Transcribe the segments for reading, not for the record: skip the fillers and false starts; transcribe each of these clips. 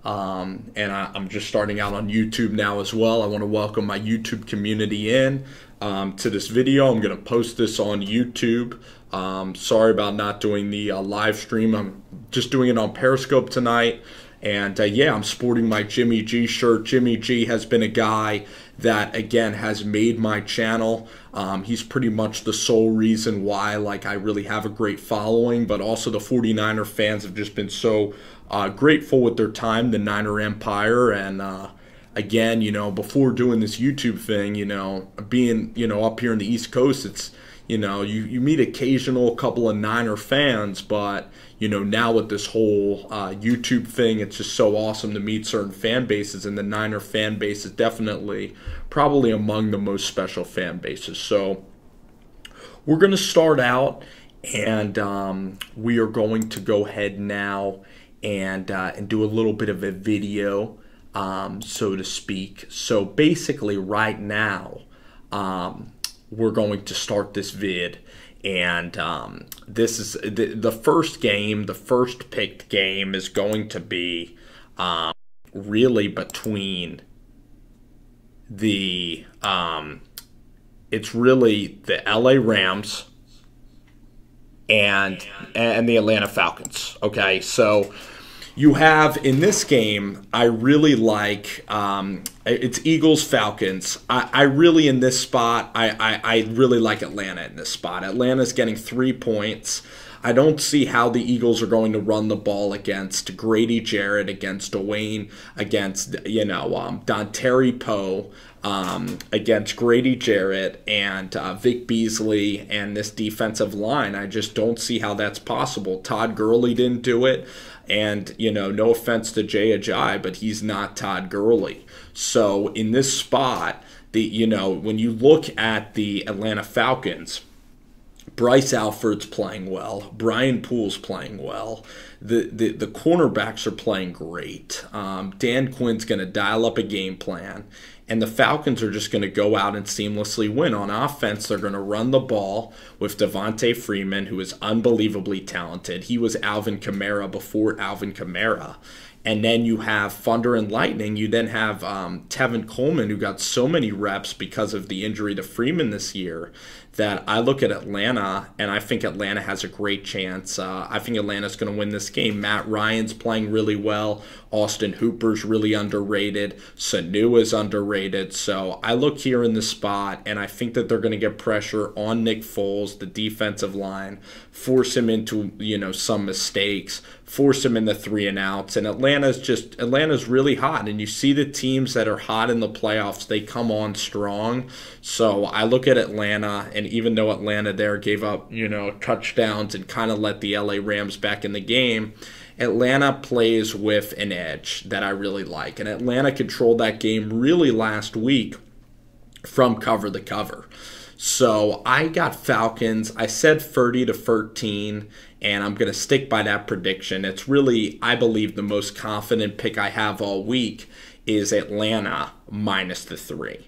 I'm just starting out on YouTube now as well. I want to welcome my YouTube community in to this video. I'm going to post this on YouTube. Sorry about not doing the live stream. I'm just doing it on Periscope tonight. And yeah, I'm sporting my Jimmy G shirt. Jimmy G has been a guy that, again, has made my channel. He's pretty much the sole reason why, like, I really have a great following, but also the 49er fans have just been so grateful with their time, the Niner Empire. And again, you know, before doing this YouTube thing, you know, being, you know, up here in the East Coast, it's, you know, you meet occasional couple of Niner fans, but, you know, now with this whole YouTube thing, it's just so awesome to meet certain fan bases, and the Niner fan base is definitely probably among the most special fan bases. So we're going to start out, and we are going to go ahead now and do a little bit of a video, so to speak. So basically right now, we're going to start this vid, and this is the first game. The first picked game is going to be really between the it's really the LA Rams and the Atlanta Falcons. Okay, so you have in this game, I really like, it's Eagles-Falcons. I really, in this spot, I really like Atlanta in this spot. Atlanta's getting 3 points. I don't see how the Eagles are going to run the ball against Grady Jarrett, against Dwayne, against, you know, Dontari Poe, against Grady Jarrett and Vic Beasley and this defensive line. I just don't see how that's possible. Todd Gurley didn't do it. And, you know, no offense to Jay Ajayi, but he's not Todd Gurley. So in this spot, you know, when you look at the Atlanta Falcons, Bryce Alford's playing well. Brian Poole's playing well. The cornerbacks are playing great. Dan Quinn's going to dial up a game plan. And the Falcons are just going to go out and seamlessly win. On offense, they're going to run the ball with Devontae Freeman, who is unbelievably talented. He was Alvin Kamara before Alvin Kamara. And then you have Thunder and Lightning. You then have Tevin Coleman, who got so many reps because of the injury to Freeman this year, that I look at Atlanta, and I think Atlanta has a great chance. I think Atlanta's going to win this game. Matt Ryan's playing really well. Austin Hooper's really underrated. Sanu is underrated. So I look here in the spot, and I think that they're going to get pressure on Nick Foles, the defensive line, force him into, you know, some mistakes, force him into 3 and outs. And Atlanta's really hot. And you see the teams that are hot in the playoffs, they come on strong. So I look at Atlanta, and even though Atlanta there gave up, you know, touchdowns and kind of let the LA Rams back in the game, Atlanta plays with an edge that I really like. And Atlanta controlled that game really last week from cover to cover. So I got Falcons. I said 30-13, and I'm going to stick by that prediction. It's really, I believe, the most confident pick I have all week is Atlanta minus the 3.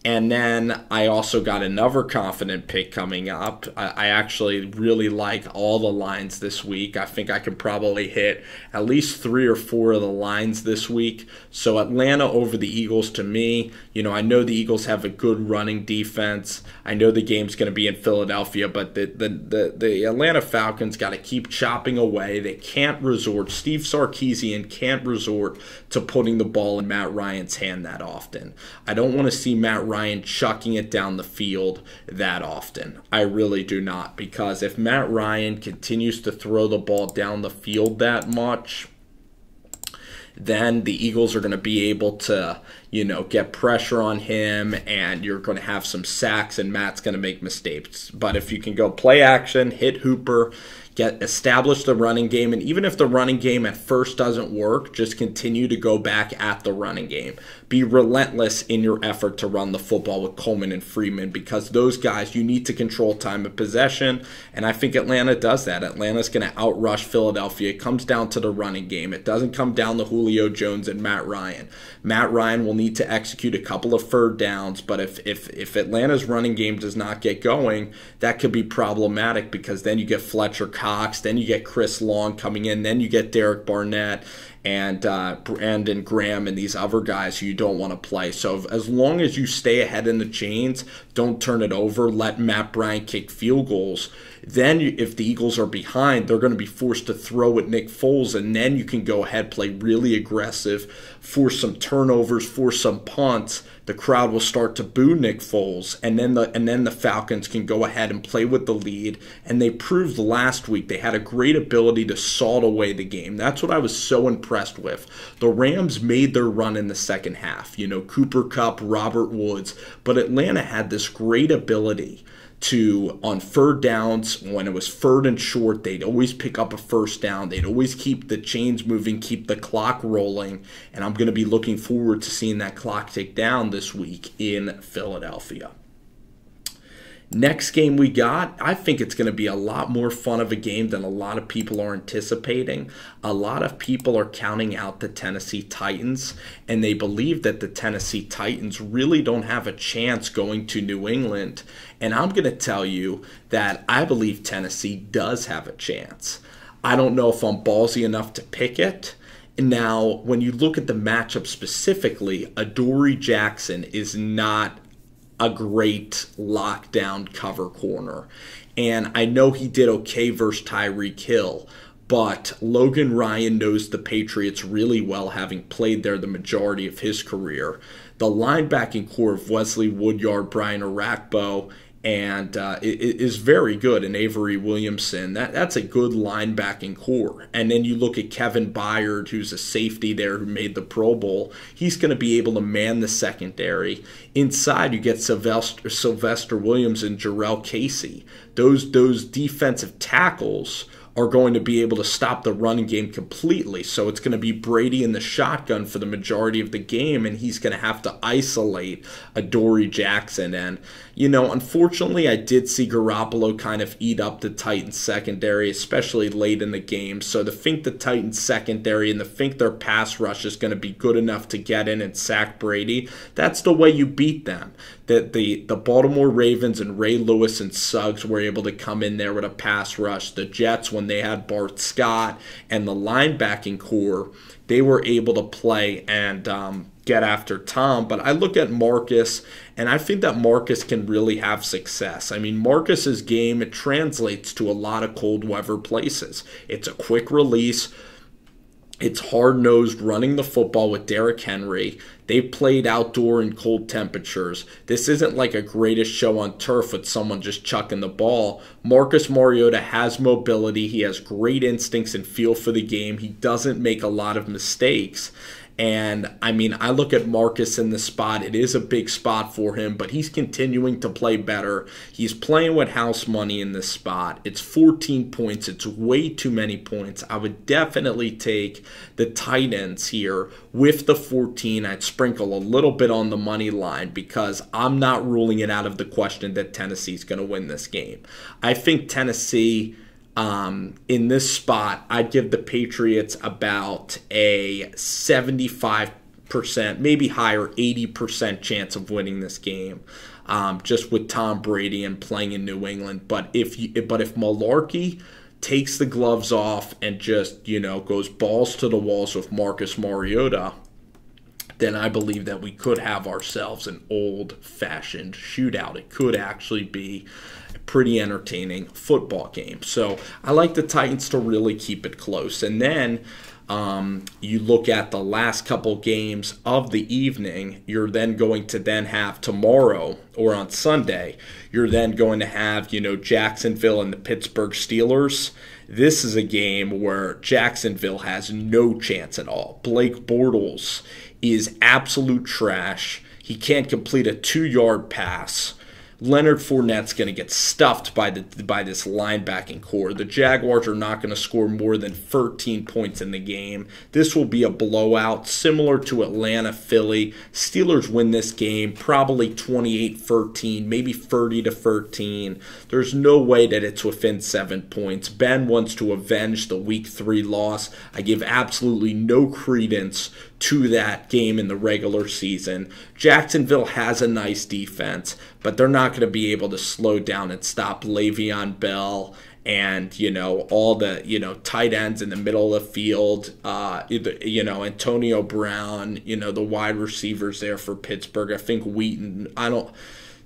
And then I also got another confident pick coming up. I actually really like all the lines this week. I think I could probably hit at least 3 or 4 of the lines this week. So Atlanta over the Eagles, to me, you know, I know the Eagles have a good running defense. I know the game's going to be in Philadelphia, but the Atlanta Falcons got to keep chopping away. They can't resort. Steve Sarkisian can't resort to putting the ball in Matt Ryan's hand that often. I don't want to see Matt Ryan chucking it down the field that often. I really do not, because if Matt Ryan continues to throw the ball down the field that much, then the Eagles are going to be able to, you know, get pressure on him, and you're going to have some sacks, and Matt's going to make mistakes. But if you can go play action, hit Hooper, establish the running game, and even if the running game at first doesn't work, just continue to go back at the running game. Be relentless in your effort to run the football with Coleman and Freeman, because those guys, you need to control time of possession, and I think Atlanta does that. Atlanta's going to outrush Philadelphia. It comes down to the running game. It doesn't come down to Julio Jones and Matt Ryan. Matt Ryan will need to execute a couple of third downs, but if Atlanta's running game does not get going, that could be problematic, because then you get Fletcher Cox, then you get Chris Long coming in, then you get Derek Barnett, and Brandon Graham and these other guys who you don't want to play. So as long as you stay ahead in the chains, don't turn it over, let Matt Bryant kick field goals, then if the Eagles are behind, they're going to be forced to throw at Nick Foles, and then you can go ahead, play really aggressive, force some turnovers, force some punts. The crowd will start to boo Nick Foles, and then the Falcons can go ahead and play with the lead. And they proved last week they had a great ability to salt away the game. That's what I was so impressed with. The Rams made their run in the second half. Cooper Kupp, Robert Woods, but Atlanta had this great ability to, on third downs, when it was third and short, they'd always pick up a first down. They'd always keep the chains moving, keep the clock rolling. And I'm going to be looking forward to seeing that clock tick down this week in Philadelphia. Next game we got, I think it's going to be a lot more fun of a game than a lot of people are anticipating. A lot of people are counting out the Tennessee Titans, and they believe that the Tennessee Titans really don't have a chance going to New England. And I'm going to tell you that I believe Tennessee does have a chance. I don't know if I'm ballsy enough to pick it. Now, when you look at the matchup specifically, Adoree Jackson is not a great lockdown cover corner. And I know he did okay versus Tyreek Hill, but Logan Ryan knows the Patriots really well, having played there the majority of his career. The linebacking core of Wesley Woodyard, Brian Orakpo, and it is very good. And Avery Williamson, that's a good linebacking core. And then you look at Kevin Byard, who's a safety there who made the Pro Bowl. He's going to be able to man the secondary. Inside, you get Sylvester Williams and Jarrell Casey. Those defensive tackles are going to be able to stop the running game completely. So it's going to be Brady in the shotgun for the majority of the game, and he's going to have to isolate Adoree Jackson. And, unfortunately, I did see Garoppolo kind of eat up the Titans secondary, especially late in the game. So to think the Titans secondary and to think their pass rush is going to be good enough to get in and sack Brady, that's the way you beat them. The Baltimore Ravens and Ray Lewis and Suggs were able to come in there with a pass rush. The Jets, when they had Bart Scott and the linebacking core, they were able to play and get after Tom. But I look at Marcus, and I think that Marcus can really have success. I mean, Marcus's game, it translates to a lot of cold weather places. It's a quick release. It's hard-nosed running the football with Derrick Henry. They've played outdoor in cold temperatures. This isn't like a greatest show on turf with someone just chucking the ball. Marcus Mariota has mobility. He has great instincts and feel for the game. He doesn't make a lot of mistakes. And, I mean, I look at Marcus in the spot. It is a big spot for him, but he's continuing to play better. He's playing with house money in this spot. It's 14 points. It's way too many points. I would definitely take the Titans here with the 14. I'd sprinkle a little bit on the money line because I'm not ruling it out of the question that Tennessee's going to win this game. I think Tennessee... in this spot, I'd give the Patriots about a 75%, maybe higher, 80% chance of winning this game, just with Tom Brady and playing in New England. But if Malarkey takes the gloves off and just, goes balls to the walls with Marcus Mariota, then I believe that we could have ourselves an old-fashioned shootout. It could actually be a pretty entertaining football game. So I like the Titans to really keep it close. And then you look at the last couple games of the evening, you're then going to then have tomorrow or on Sunday, you're then going to have, Jacksonville and the Pittsburgh Steelers. This is a game where Jacksonville has no chance at all. Blake Bortles is absolute trash. He can't complete a 2-yard pass. Leonard Fournette's going to get stuffed by this linebacking core. The Jaguars are not going to score more than 13 points in the game. This will be a blowout, similar to Atlanta-Philly. Steelers win this game, probably 28-13, maybe 30-13. There's no way that it's within 7 points. Ben wants to avenge the Week 3 loss. I give absolutely no credence to that game in the regular season. Jacksonville has a nice defense, but they're not going to be able to slow down and stop Le'Veon Bell and, all the, tight ends in the middle of the field, Antonio Brown, the wide receivers there for Pittsburgh. I think Wheaton, I don't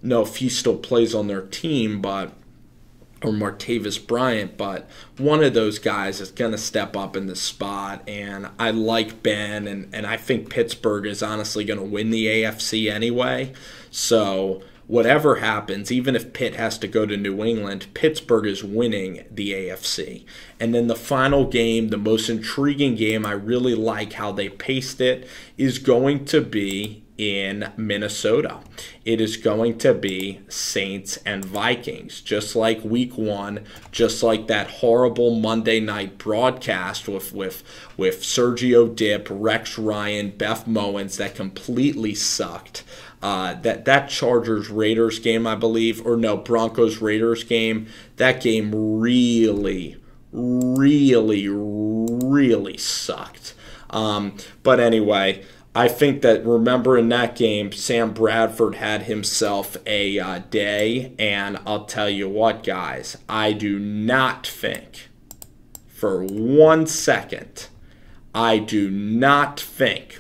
know if he still plays on their team, or Martavis Bryant, but one of those guys is going to step up in the spot, and I like Ben, and I think Pittsburgh is honestly going to win the AFC anyway. So whatever happens, even if Pitt has to go to New England, Pittsburgh is winning the AFC. And then the final game, the most intriguing game, I really like how they paced it, is going to be in Minnesota. It is going to be Saints and Vikings, just like week 1, just like that horrible Monday night broadcast with Sergio Dip, Rex Ryan, Beth Mowens that completely sucked. That Chargers-Raiders game, I believe, or no, Broncos-Raiders game, that game really, really, really sucked. But anyway, I think that, remember in that game, Sam Bradford had himself a day, and I'll tell you what, guys, I do not think for 1 second, I do not think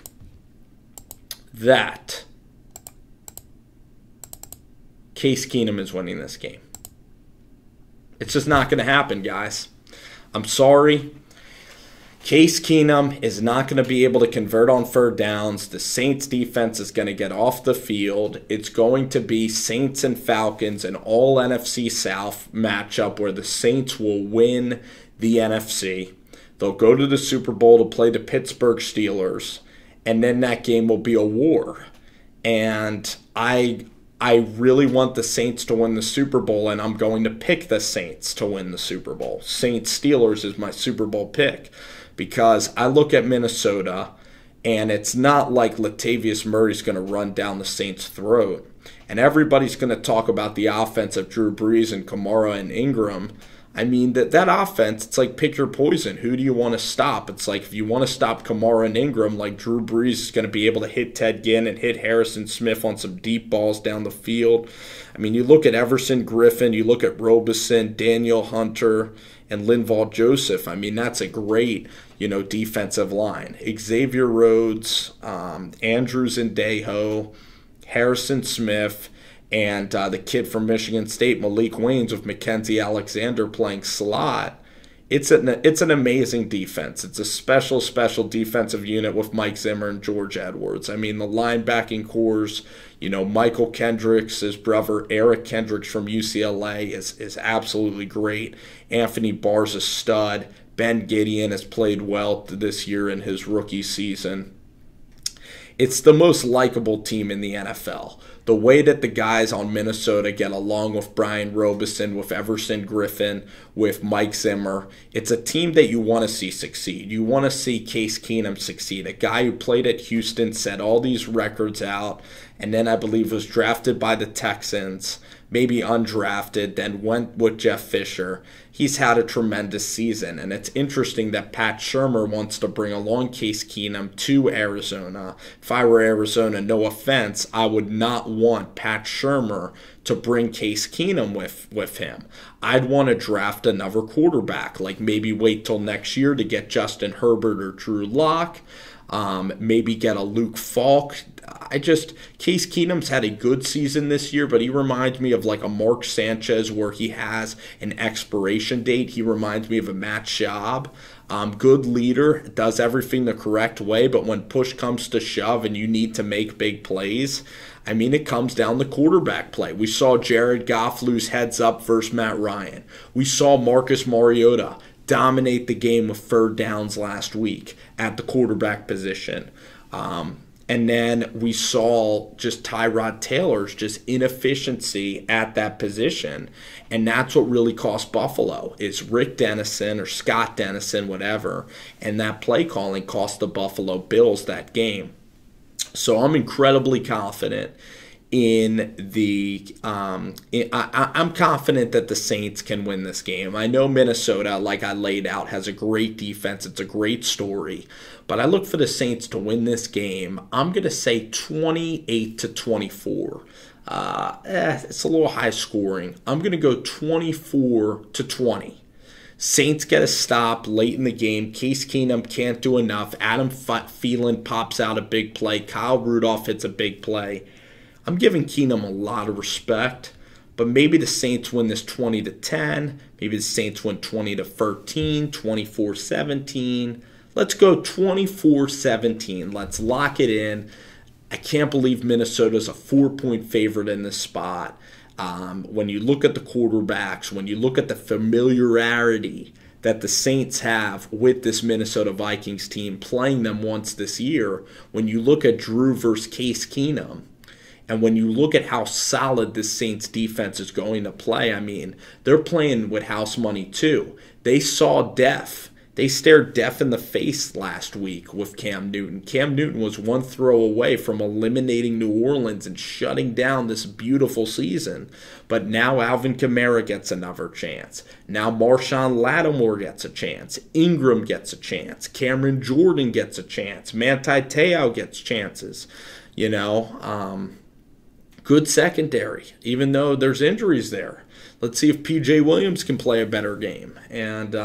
that Case Keenum is winning this game. It's just not going to happen, guys. I'm sorry. Case Keenum is not going to be able to convert on third downs. The Saints defense is going to get off the field. It's going to be Saints and Falcons, an all NFC South matchup where the Saints will win the NFC. They'll go to the Super Bowl to play the Pittsburgh Steelers, and then that game will be a war. And I really want the Saints to win the Super Bowl, and I'm going to pick the Saints to win the Super Bowl. Saints-Steelers is my Super Bowl pick, because I look at Minnesota, and it's not like Latavius Murray's going to run down the Saints' throat. And everybody's going to talk about the offense of Drew Brees and Kamara and Ingram. I mean, that offense, it's like pick your poison. Who do you want to stop? It's like if you want to stop Kamara and Ingram, like Drew Brees is going to be able to hit Ted Ginn and hit Harrison Smith on some deep balls down the field. I mean, you look at Everson Griffin, you look at Robeson, Daniel Hunter, and Linval Joseph. I mean, that's a great, defensive line. Xavier Rhodes, Andrews and Deho, Harrison Smith, and the kid from Michigan State, Malik Waynes, with Mackenzie Alexander playing slot. It's an amazing defense. It's a special defensive unit with Mike Zimmer and George Edwards. I mean, the linebacking cores, Michael Kendricks, his brother Eric Kendricks from UCLA is absolutely great. Anthony Barr's a stud. Ben Gideon has played well this year in his rookie season. It's the most likable team in the NFL. The way that the guys on Minnesota get along with Brian Robeson, with Everson Griffin, with Mike Zimmer, it's a team that you want to see succeed. You want to see Case Keenum succeed, a guy who played at Houston, set all these records out, and then I believe was drafted by the Texans, maybe undrafted, then went with Jeff Fisher. He's had a tremendous season, and it's interesting that Pat Shurmur wants to bring along Case Keenum to Arizona. If I were Arizona, no offense, I would not want Pat Shurmur to bring Case Keenum with him. I'd want to draft another quarterback, like maybe wait till next year to get Justin Herbert or Drew Lock. Maybe get a Luke Falk. Case Keenum's had a good season this year, but he reminds me of like a Mark Sanchez where he has an expiration date. He reminds me of a Matt Schaub. Good leader, does everything the correct way, but when push comes to shove and you need to make big plays, I mean, it comes down to quarterback play. We saw Jared Goff lose heads up versus Matt Ryan. We saw Marcus Mariota dominate the game with third downs last week at the quarterback position. And then we saw just Tyrod Taylor's just inefficiency at that position. And that's what really cost Buffalo, is Rick Dennison or Scott Dennison, whatever. And that play calling cost the Buffalo Bills that game. So I'm incredibly confident in the I'm confident that the Saints can win this game. I know Minnesota, like I laid out, has a great defense. It's a great story. But I look for the Saints to win this game. I'm going to say 28-24. It's a little high scoring. I'm going to go 24-20. Saints get a stop late in the game. Case Keenum can't do enough. Adam Thielen pops out a big play. Kyle Rudolph hits a big play. I'm giving Keenum a lot of respect, but maybe the Saints win this 20-10. Maybe the Saints win 20-13, 24-17. Let's go 24-17. Let's lock it in. I can't believe Minnesota's a 4-point favorite in this spot. When you look at the quarterbacks, when you look at the familiarity that the Saints have with this Minnesota Vikings team, playing them once this year, when you look at Drew versus Case Keenum, and when you look at how solid this Saints defense is going to play, I mean, they're playing with house money too. They saw death. They stared death in the face last week with Cam Newton. Cam Newton was one throw away from eliminating New Orleans and shutting down this beautiful season. But now Alvin Kamara gets another chance. Now Marshawn Lattimore gets a chance. Ingram gets a chance. Cameron Jordan gets a chance. Manti Te'o gets chances. You know, good secondary, even though there's injuries there. Let's see if P.J. Williams can play a better game. And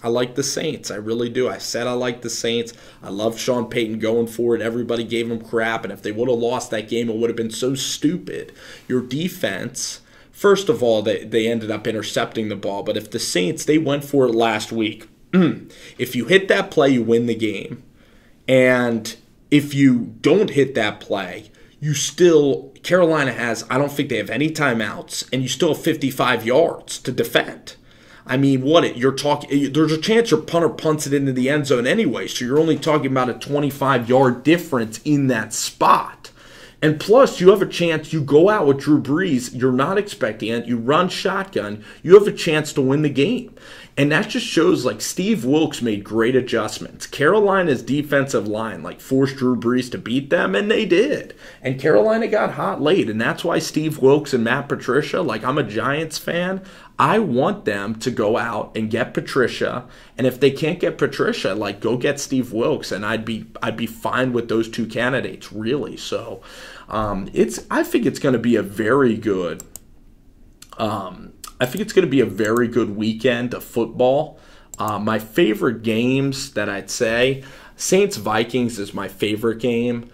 I like the Saints. I really do. I said I like the Saints. I love Sean Payton going for it. Everybody gave him crap, and if they would have lost that game, it would have been so stupid. Your defense, first of all, they ended up intercepting the ball, but if the Saints, they went for it last week. If you hit that play, you win the game. And if you don't hit that play, you still, Carolina has, I don't think they have any timeouts, and you still have 55 yards to defend. I mean, you're talking, there's a chance your punter punts it into the end zone anyway, so you're only talking about a 25-yard difference in that spot. And plus, you have a chance, you go out with Drew Brees, you're not expecting it, you run shotgun, you have a chance to win the game. And that just shows, like, Steve Wilks made great adjustments. Carolina's defensive line, like, forced Drew Brees to beat them, and they did. And Carolina got hot late, and that's why Steve Wilks and Matt Patricia, like, I'm a Giants fan, I want them to go out and get Patricia, and if they can't get Patricia, like, go get Steve Wilks, and I'd be fine with those two candidates, really. So, I think it's going to be a very good weekend of football. My favorite games that I'd say, Saints-Vikings is my favorite game.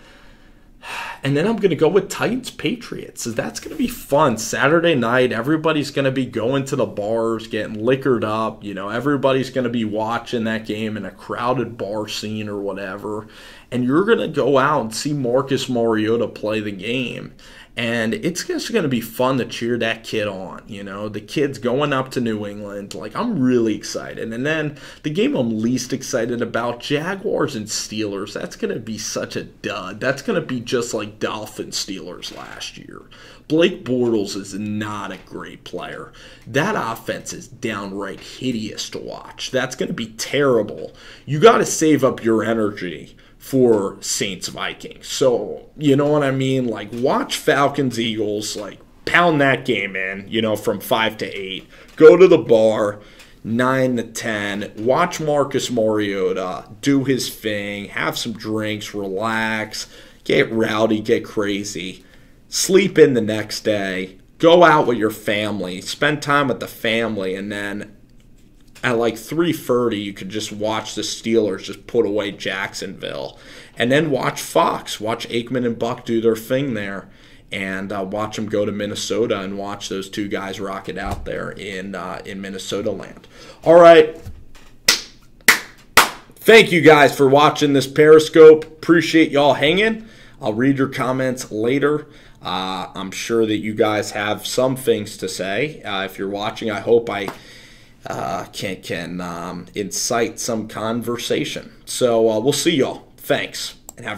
And then I'm going to go with Titans-Patriots. So that's going to be fun. Saturday night, everybody's going to be going to the bars, getting liquored up. You know, everybody's going to be watching that game in a crowded bar scene or whatever. And you're going to go out and see Marcus Mariota play the game. And it's just going to be fun to cheer that kid on, you know. The kid's going up to New England. Like, I'm really excited. And then the game I'm least excited about, Jaguars and Steelers. That's going to be such a dud. That's going to be just like Dolphins-Steelers last year. Blake Bortles is not a great player. That offense is downright hideous to watch. That's going to be terrible. You got to save up your energy for Saints-Vikings. So, you know what I mean? Like, watch Falcons-Eagles, like, pound that game in, you know, from 5-8. Go to the bar, 9-10. Watch Marcus Mariota do his thing, have some drinks, relax, get rowdy, get crazy, sleep in the next day, go out with your family, spend time with the family, and then at like 3:30, you could just watch the Steelers just put away Jacksonville. And then watch Fox. Watch Aikman and Buck do their thing there. And watch them go to Minnesota and watch those two guys rock it out there in Minnesota land. All right. Thank you guys for watching this Periscope. Appreciate y'all hanging. I'll read your comments later. I'm sure that you guys have some things to say. If you're watching, I hope I can incite some conversation. So we'll see y'all. Thanks.